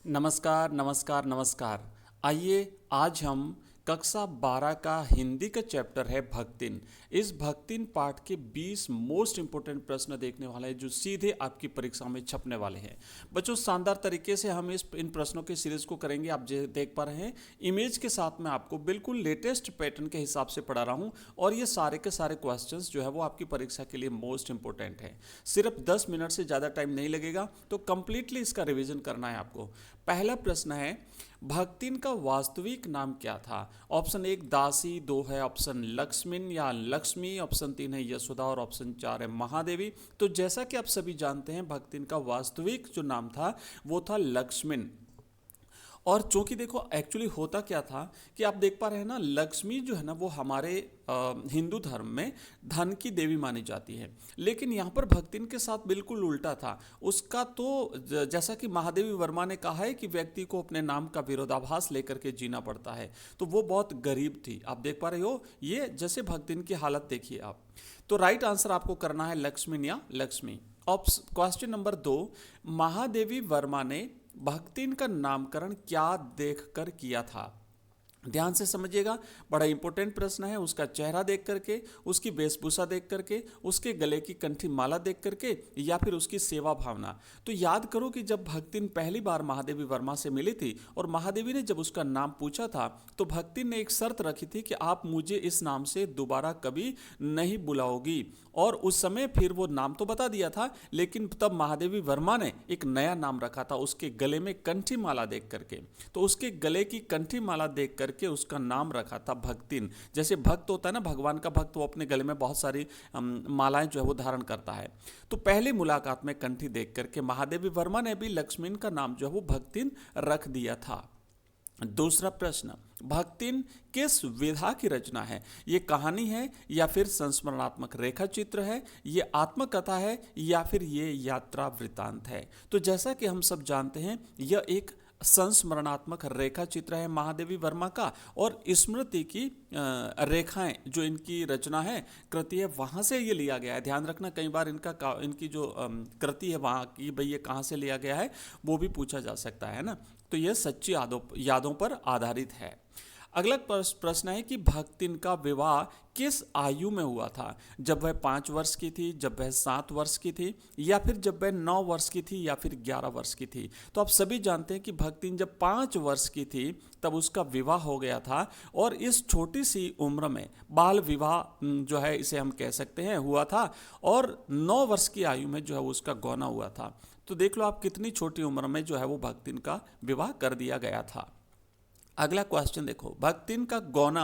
नमस्कार नमस्कार नमस्कार। आइए आज हम कक्षा 12 का हिंदी का चैप्टर है भक्तिन। इस भक्तिन पाठ के 20 मोस्ट इंपोर्टेंट प्रश्न देखने वाले हैं जो सीधे आपकी परीक्षा में छपने वाले हैं। बच्चों, शानदार तरीके से हम इन प्रश्नों के सीरीज को करेंगे। आप जो देख पा रहे हैं इमेज के साथ में आपको बिल्कुल लेटेस्ट पैटर्न के हिसाब से पढ़ा रहा हूँ और ये सारे के सारे क्वेश्चंस जो है वो आपकी परीक्षा के लिए मोस्ट इंपोर्टेंट है। सिर्फ 10 मिनट से ज़्यादा टाइम नहीं लगेगा, तो कंप्लीटली इसका रिविजन करना है आपको। पहला प्रश्न है, भक्तिन का वास्तविक नाम क्या था? ऑप्शन 1 दासी, 2 है ऑप्शन लक्ष्मिन या लक्ष्मी, ऑप्शन 3 है यशोदा और ऑप्शन 4 है महादेवी। तो जैसा कि आप सभी जानते हैं भक्तिन का वास्तविक जो नाम था वो था लक्ष्मिन। और चूंकि देखो एक्चुअली होता क्या था कि आप देख पा रहे हैं ना, लक्ष्मी जो है ना वो हमारे हिंदू धर्म में धन की देवी मानी जाती है, लेकिन यहाँ पर भक्तिन के साथ बिल्कुल उल्टा था उसका। तो जैसा कि महादेवी वर्मा ने कहा है कि व्यक्ति को अपने नाम का विरोधाभास लेकर के जीना पड़ता है, तो वो बहुत गरीब थी। आप देख पा रहे हो ये जैसे भक्तिन की हालत देखिए आप। तो राइट आंसर आपको करना है लक्ष्मी या लक्ष्मी। क्वेश्चन नंबर 2, महादेवी वर्मा ने भक्तिन का नामकरण क्या देखकर किया था? ध्यान से समझिएगा, बड़ा इंपॉर्टेंट प्रश्न है। उसका चेहरा देख करके, उसकी वेशभूषा देख करके, उसके गले की कंठी माला देख करके, या फिर उसकी सेवा भावना। तो याद करो कि जब भक्तिन पहली बार महादेवी वर्मा से मिली थी और महादेवी ने जब उसका नाम पूछा था तो भक्तिन ने एक शर्त रखी थी कि आप मुझे इस नाम से दोबारा कभी नहीं बुलाओगी। और उस समय फिर वो नाम तो बता दिया था, लेकिन तब महादेवी वर्मा ने एक नया नाम रखा था उसके गले में कंठी माला देख करके। तो उसके गले की कंठी माला देख करके उसका नाम रखा था भक्तिन। जैसे भक्त होता है ना, भगवान का भक्त, वो अपने गले में बहुत सारी मालाएं जो है वो धारण करता है। तो पहली मुलाकात में कंठी देख करके महादेवी वर्मा ने भी लक्ष्मीन का नाम जो है वो भक्तिन रख दिया था। दूसरा प्रश्न, भक्तिन किस विधा की रचना है? ये कहानी है या फिर संस्मरणात्मक रेखा चित्र है, ये आत्मकथा है या फिर ये यात्रा वृतांत है? तो जैसा कि हम सब जानते हैं यह एक संस्मरणात्मक रेखा चित्र है महादेवी वर्मा का, और स्मृति की रेखाएं जो इनकी रचना है, कृति है, वहाँ से ये लिया गया है। ध्यान रखना, कई बार इनकी जो कृति है वहाँ की भाई ये कहाँ से लिया गया है वो भी पूछा जा सकता है ना। तो यह सच्ची यादों पर आधारित है। अगला प्रश्न है कि भक्तिन का विवाह किस आयु में हुआ था? जब वह 5 वर्ष की थी, जब वह 7 वर्ष की थी, या फिर जब वह 9 वर्ष की थी, या फिर 11 वर्ष की थी? तो आप सभी जानते हैं कि भक्तिन जब 5 वर्ष की थी तब उसका विवाह हो गया था, और इस छोटी सी उम्र में बाल विवाह जो है इसे हम कह सकते हैं हुआ था, और 9 वर्ष की आयु में जो है उसका गौना हुआ था। तो देख लो आप कितनी छोटी उम्र में जो है वो भक्तिन का विवाह कर दिया गया था। अगला क्वेश्चन देखो, भक्तिन का गौना।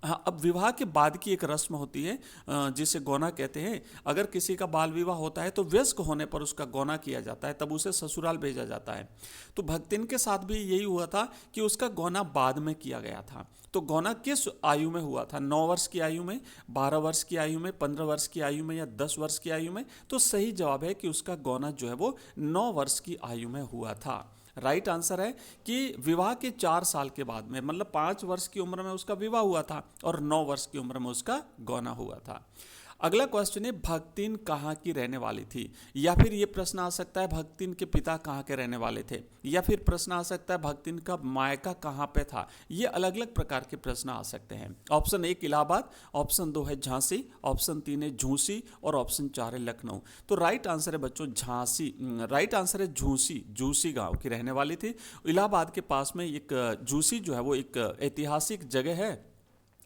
हाँ, अब विवाह के बाद की एक रस्म होती है जिसे गौना कहते हैं। अगर किसी का बाल विवाह होता है तो वयस्क होने पर उसका गौना किया जाता है, तब उसे ससुराल भेजा जाता है। तो भक्तिन के साथ भी यही हुआ था कि उसका गौना बाद में किया गया था। तो गौना किस आयु में हुआ था? 9 वर्ष की आयु में, 12 वर्ष की आयु में, 15 वर्ष की आयु में, या 10 वर्ष की आयु में? तो सही जवाब है कि उसका गौना जो है वो 9 वर्ष की आयु में हुआ था। राइट आंसर है कि विवाह के 4 साल के बाद में, मतलब 5 वर्ष की उम्र में उसका विवाह हुआ था और 9 वर्ष की उम्र में उसका गौना हुआ था। अगला क्वेश्चन है, भक्तिन कहाँ की रहने वाली थी? या फिर ये प्रश्न आ सकता है भक्तिन के पिता कहाँ के रहने वाले थे, या फिर प्रश्न आ सकता है भक्तिन का मायका कहाँ पे था। ये अलग अलग प्रकार के प्रश्न आ सकते हैं। ऑप्शन 1 इलाहाबाद, ऑप्शन 2 है झांसी, ऑप्शन 3 है झूसी, और ऑप्शन 4 है लखनऊ। तो राइट आंसर है बच्चों झांसी। राइट आंसर है झूसी। झूसी गाँव की रहने वाली थी। इलाहाबाद के पास में एक झूसी जो है वो एक ऐतिहासिक जगह है,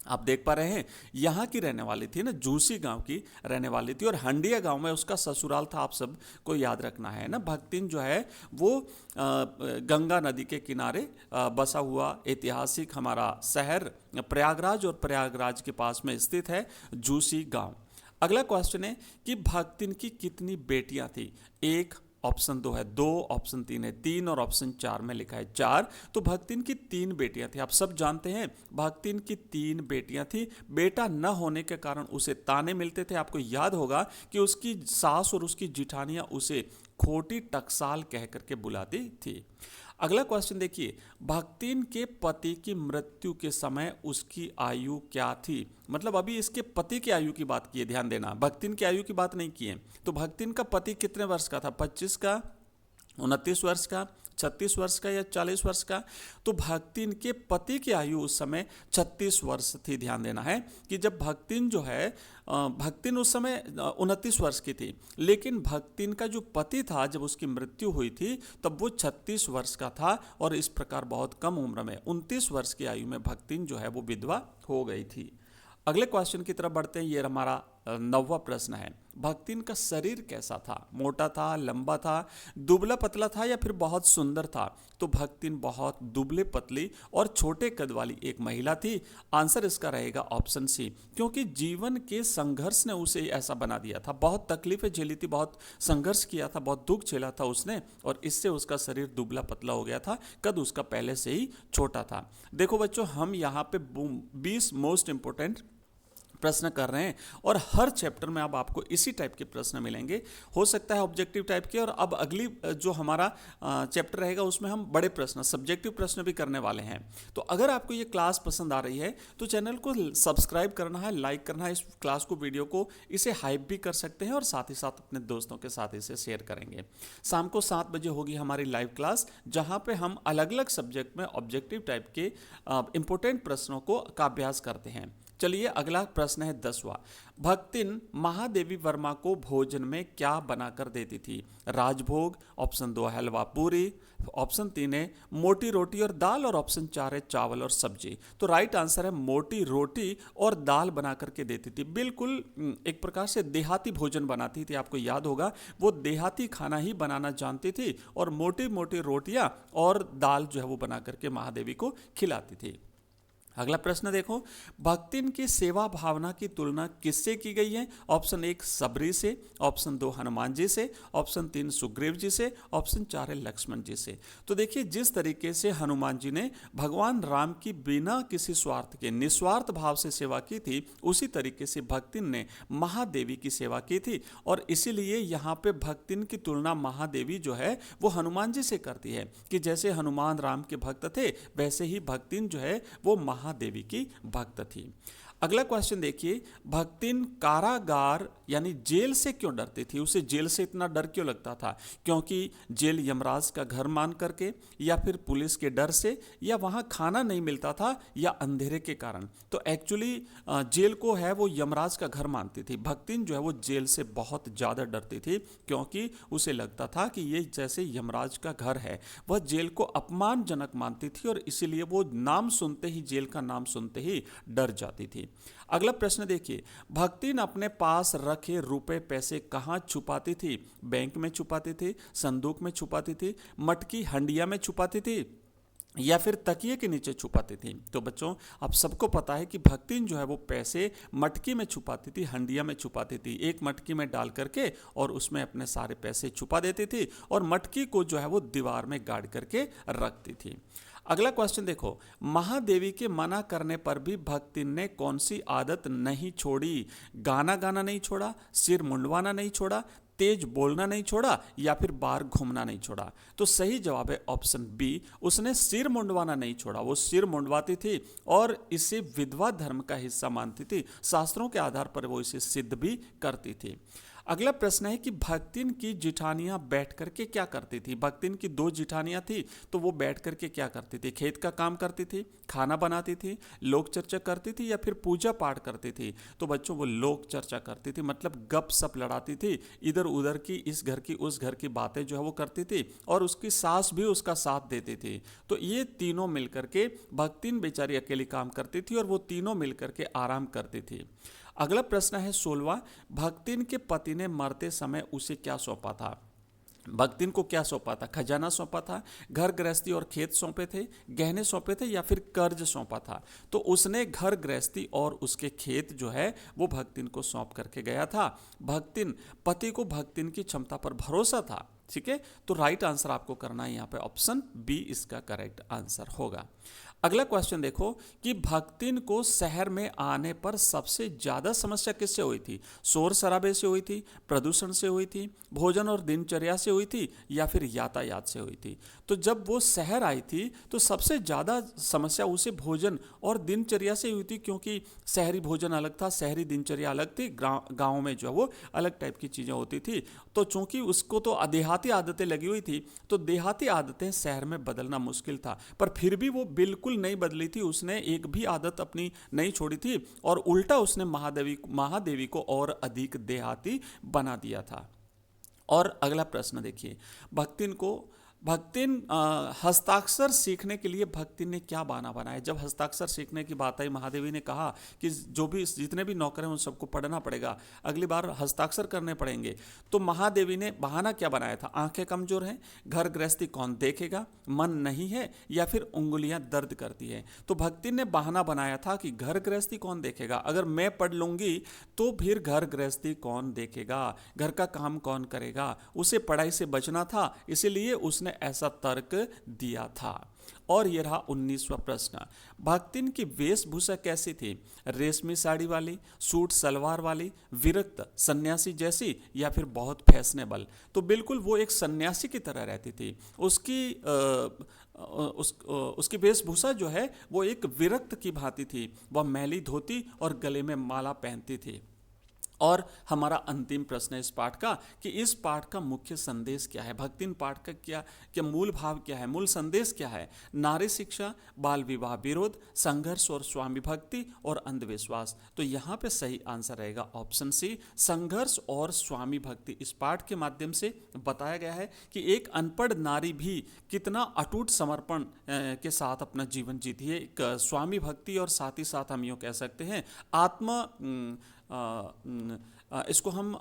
आप देख पा रहे हैं। यहाँ की रहने वाली थी ना, जूसी गांव की रहने वाली थी, और हंडिया गांव में उसका ससुराल था। आप सब को याद रखना है ना। भक्तिन जो है वो गंगा नदी के किनारे बसा हुआ ऐतिहासिक हमारा शहर प्रयागराज, और प्रयागराज के पास में स्थित है जूसी गांव। अगला क्वेश्चन है कि भक्तिन की कितनी बेटियां थी? 1, ऑप्शन 2 है 2, ऑप्शन 3 है 3, और ऑप्शन 4 में लिखा है 4। तो भक्तिन की 3 बेटियां थी। आप सब जानते हैं भक्तिन की 3 बेटियां थी। बेटा न होने के कारण उसे ताने मिलते थे। आपको याद होगा कि उसकी सास और उसकी जिठानियां उसे खोटी टकसाल कह करके बुलाती थी। अगला क्वेश्चन देखिए, भक्तिन के पति की मृत्यु के समय उसकी आयु क्या थी? मतलब अभी इसके पति की आयु की बात की है, ध्यान देना, भक्तिन की आयु की बात नहीं की है। तो भक्तिन का पति कितने वर्ष का था? 25 का, 29 वर्ष का, 36 वर्ष का या 40 वर्ष का? तो भक्तिन के पति की आयु उस समय 36 वर्ष थी। ध्यान देना है कि जब भक्तिन जो है, भक्तिन उस समय 29 वर्ष की थी, लेकिन भक्तिन का जो पति था जब उसकी मृत्यु हुई थी तब वो 36 वर्ष का था, और इस प्रकार बहुत कम उम्र में 29 वर्ष की आयु में भक्तिन जो है वो विधवा हो गई थी। अगले क्वेश्चन की तरफ बढ़ते हैं। ये हमारा 9वां प्रश्न है। भक्तिन का शरीर कैसा था? मोटा था, लंबा था, दुबला पतला था या फिर बहुत सुंदर था? तो भक्तिन बहुत दुबले पतली और छोटे कद वाली एक महिला थी। आंसर इसका रहेगा ऑप्शन सी, क्योंकि जीवन के संघर्ष ने उसे ऐसा बना दिया था। बहुत तकलीफें झेली थी, बहुत संघर्ष किया था, बहुत दुख झेला था उसने, और इससे उसका शरीर दुबला पतला हो गया था। कद उसका पहले से ही छोटा था। देखो बच्चों, हम यहाँ पे 20 मोस्ट इंपोर्टेंट प्रश्न कर रहे हैं, और हर चैप्टर में अब आपको इसी टाइप के प्रश्न मिलेंगे। हो सकता है ऑब्जेक्टिव टाइप के, और अब अगली जो हमारा चैप्टर रहेगा उसमें हम बड़े प्रश्न, सब्जेक्टिव प्रश्न भी करने वाले हैं। तो अगर आपको ये क्लास पसंद आ रही है तो चैनल को सब्सक्राइब करना है, लाइक करना है, इस क्लास को, वीडियो को, इसे हाइप भी कर सकते हैं, और साथ ही साथ अपने दोस्तों के साथ इसे शेयर करेंगे। शाम को 7 बजे होगी हमारी लाइव क्लास, जहाँ पे हम अलग अलग सब्जेक्ट में ऑब्जेक्टिव टाइप के इंपॉर्टेंट प्रश्नों का अभ्यास करते हैं। चलिए अगला प्रश्न है 10वां। भक्तिन महादेवी वर्मा को भोजन में क्या बनाकर देती थी? राजभोग, ऑप्शन 2 हलवा पूरी, ऑप्शन 3 है मोटी रोटी और दाल, और ऑप्शन 4 है चावल और सब्जी। तो राइट आंसर है मोटी रोटी और दाल बना करके देती थी। बिल्कुल एक प्रकार से देहाती भोजन बनाती थी। आपको याद होगा वो देहाती खाना ही बनाना जानती थी, और मोटी मोटी रोटियां और दाल जो है वो बना करके महादेवी को खिलाती थी। अगला प्रश्न देखो, भक्तिन की सेवा भावना की तुलना किससे की गई है? ऑप्शन 1 सबरी से, ऑप्शन 2 हनुमान जी से, ऑप्शन 3 सुग्रीव जी से, ऑप्शन 4 है लक्ष्मण जी से। तो देखिए, जिस तरीके से हनुमान जी ने भगवान राम की बिना किसी स्वार्थ के निस्वार्थ भाव से सेवा की थी, उसी तरीके से भक्तिन ने महादेवी की सेवा की थी, और इसीलिए यहाँ पे भक्तिन की तुलना महादेवी जो है वो हनुमान जी से करती है, कि जैसे हनुमान राम के भक्त थे वैसे ही भक्तिन जो है वो महादेवी की भक्त थी। अगला क्वेश्चन देखिए, भक्तिन कारागार यानी जेल से क्यों डरती थी? उसे जेल से इतना डर क्यों लगता था? क्योंकि जेल यमराज का घर मान करके, या फिर पुलिस के डर से, या वहां खाना नहीं मिलता था, या अंधेरे के कारण? तो एक्चुअली जेल को है वो यमराज का घर मानती थी। भक्तिन जो है वो जेल से बहुत ज़्यादा डरती थी, क्योंकि उसे लगता था कि ये जैसे यमराज का घर है। वह जेल को अपमानजनक मानती थी, और इसीलिए वो नाम सुनते ही, जेल का नाम सुनते ही डर जाती थी। अगला प्रश्न देखिए, भक्तिन अपने पास रखे रुपए पैसे कहाँ छुपाती थी? बैंक में छुपाती थी, संदूक में छुपाती थी, मटकी हंडिया में छुपाती थी, या फिर तकिए के नीचे छुपाती थी? तो बच्चों, आप सबको पता है कि भक्तिन जो है वो पैसे मटकी में छुपाती थी, हंडिया में छुपाती थी। एक मटकी में डाल करके और उसमें अपने सारे पैसे छुपा देती थी, और मटकी को जो है वो दीवार में गाड़ करके रखती थी। अगला क्वेश्चन देखो, महादेवी के मना करने पर भी भक्तिन ने कौन सी आदत नहीं छोड़ी? गाना गाना नहीं छोड़ा, सिर मुंडवाना नहीं छोड़ा, तेज बोलना नहीं छोड़ा, या फिर बाहर घूमना नहीं छोड़ा? तो सही जवाब है ऑप्शन बी, उसने सिर मुंडवाना नहीं छोड़ा। वो सिर मुंडवाती थी, और इसे विधवा धर्म का हिस्सा मानती थी। शास्त्रों के आधार पर वो इसे सिद्ध भी करती थी। अगला प्रश्न है कि भक्तिन की जिठानियां बैठ करके क्या करती थी? भक्तिन की 2 जिठानियां थी, तो वो बैठ करके क्या करती थी? खेत का काम करती थी, खाना बनाती थी, लोक चर्चा करती थी, या फिर पूजा पाठ करती थी? तो बच्चों, वो लोक चर्चा करती थी, मतलब गप सप लड़ाती थी, इधर उधर की, इस घर की उस घर की बातें जो है वो करती थी, और उसकी सास भी उसका साथ देती थी। तो ये तीनों मिलकर के, भक्तिन बेचारी अकेली काम करती थी, और वो तीनों मिलकर के आराम करती थी। अगला प्रश्न है 16वां, भक्तिन के पति ने मरते समय उसे क्या सौंपा था? भक्तिन को क्या सौंपा था? खजाना सौंपा था, घर गृहस्थी और खेत सौंपे थे, गहने सौंपे थे, या फिर कर्ज सौंपा था? तो उसने घर गृहस्थी और उसके खेत जो है वो भक्तिन को सौंप करके गया था। भक्तिन, पति को भक्तिन की क्षमता पर भरोसा था। ठीक है, तो राइट आंसर आपको करना है यहाँ पे ऑप्शन बी, इसका करेक्ट आंसर होगा। अगला क्वेश्चन देखो कि भक्तिन को शहर में आने पर सबसे ज्यादा समस्या किससे हुई थी? शोर शराबे से हुई थी, प्रदूषण से हुई थी, भोजन और दिनचर्या से हुई थी, या फिर यातायात से हुई थी? तो जब वो शहर आई थी तो सबसे ज्यादा समस्या उसे भोजन और दिनचर्या से हुई थी, क्योंकि शहरी भोजन अलग था, शहरी दिनचर्या अलग थी, गाँव में जो है वो अलग टाइप की चीज़ें होती थी। तो चूंकि उसको तो देहाती आदतें लगी हुई थी, तो देहाती आदतें शहर में बदलना मुश्किल था, पर फिर भी वो बिल्कुल नहीं बदली थी, उसने एक भी आदत अपनी नहीं छोड़ी थी, और उल्टा उसने महादेवी को और अधिक देहाती बना दिया था। और अगला प्रश्न देखिए, भक्तिन हस्ताक्षर सीखने के लिए भक्तिन ने क्या बहाना बनाया? जब हस्ताक्षर सीखने की बात आई, महादेवी ने कहा कि जो भी जितने भी नौकर हैं उन सबको पढ़ना पड़ेगा, अगली बार हस्ताक्षर करने पड़ेंगे। तो महादेवी ने बहाना क्या बनाया था? आंखें कमजोर हैं, घर गृहस्थी कौन देखेगा, मन नहीं है, या फिर उंगलियां दर्द करती है? तो भक्तिन ने बहाना बनाया था कि घर गृहस्थी कौन देखेगा, अगर मैं पढ़ लूंगी तो फिर घर गृहस्थी कौन देखेगा, घर का काम कौन करेगा, उसे पढ़ाई से बचना था, इसीलिए उसने ऐसा तर्क दिया था। और यह रहा 19वां प्रश्न, भक्तिन की वेशभूषा कैसी थी? रेशमी साड़ी वाली, सूट सलवार वाली, विरक्त सन्यासी जैसी, या फिर बहुत फैशनेबल? तो बिल्कुल वो एक सन्यासी की तरह रहती थी। उसकी वेशभूषा जो है वो एक विरक्त की भांति थी, वह मैली धोती और गले में माला पहनती थी। और हमारा अंतिम प्रश्न है इस पाठ का कि इस पाठ का मुख्य संदेश क्या है? भक्तिन पाठ का क्या मूल भाव क्या है, मूल संदेश क्या है? नारी शिक्षा, बाल विवाह विरोध, संघर्ष और स्वामी भक्ति और अंधविश्वास। तो यहाँ पे सही आंसर रहेगा ऑप्शन सी, संघर्ष और स्वामी भक्ति। इस पाठ के माध्यम से बताया गया है कि एक अनपढ़ नारी भी कितना अटूट समर्पण के साथ अपना जीवन जीती है, एक स्वामी भक्ति, और साथ ही साथ हम यूँ कह सकते हैं इसको हम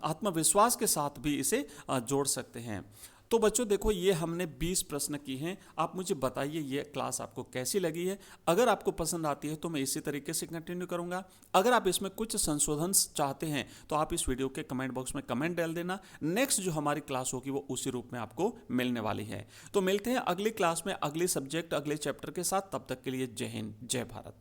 आत्मविश्वास के साथ भी इसे जोड़ सकते हैं। तो बच्चों देखो, ये हमने 20 प्रश्न की हैं। आप मुझे बताइए ये क्लास आपको कैसी लगी है। अगर आपको पसंद आती है तो मैं इसी तरीके से कंटिन्यू करूंगा। अगर आप इसमें कुछ संशोधन चाहते हैं तो आप इस वीडियो के कमेंट बॉक्स में कमेंट डाल देना। नेक्स्ट जो हमारी क्लास होगी वो उसी रूप में आपको मिलने वाली है। तो मिलते हैं अगली क्लास में अगले सब्जेक्ट अगले चैप्टर के साथ। तब तक के लिए जय हिंद, जय भारत।